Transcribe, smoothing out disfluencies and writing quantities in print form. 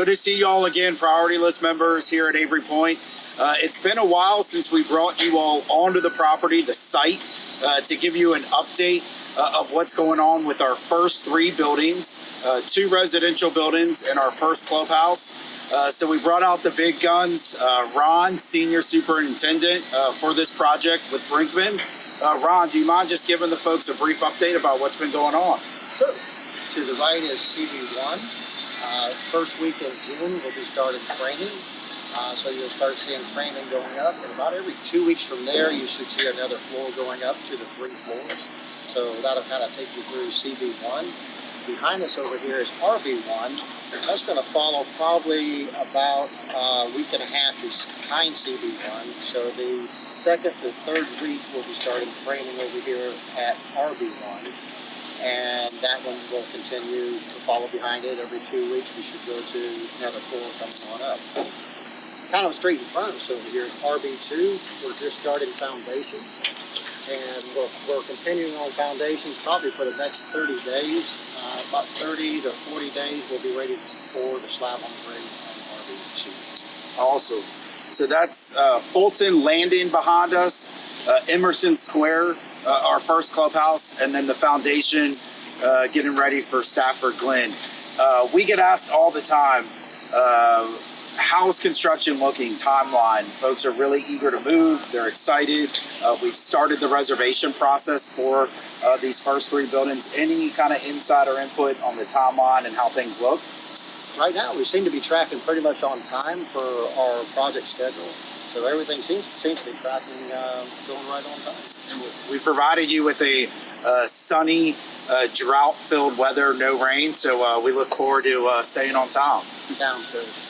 to see you all again, Priority List members here at Avery Point. It's been a while since we brought you all onto the property, the site, to give you an update of what's going on with our first 3 buildings, 2 residential buildings, and our first clubhouse. So we brought out the big guns, Ron, Senior Superintendent for this project with Brinkman. Ron, do you mind just giving the folks a brief update about what's been going on? Sure. To the right is CB1. First week in June, we'll be starting framing. So you'll start seeing framing going up. And about every 2 weeks from there, you should see another floor going up to the 3 floors. So that'll kind of take you through CB1. Behind us over here is RB1. That's going to follow probably about a week and a half behind CB1. So the second to third week, we'll be starting framing over here at RB1. And that one will continue to follow behind it. Every 2 weeks, we should go to another floor coming on up. Kind of straight in front of us over here is RB2. We're just starting foundations. And we're continuing on foundations probably for the next 30 days. About 30 to 40 days, we'll be ready to pour the slab on grade on RB2. Awesome. So that's Fulton Landing behind us, Emerson Square, our first clubhouse, and then the foundation getting ready for Stafford Glen. We get asked all the time, how's construction looking, timeline? Folks are really eager to move. They're excited. We've started the reservation process for these first 3 buildings. Any kind of insider input on the timeline and how things look? Right now, we seem to be tracking pretty much on time for our project schedule. So everything seems to be tracking, going right on time. We provided you with a sunny, drought-filled weather, no rain. So we look forward to staying on time. Sounds good.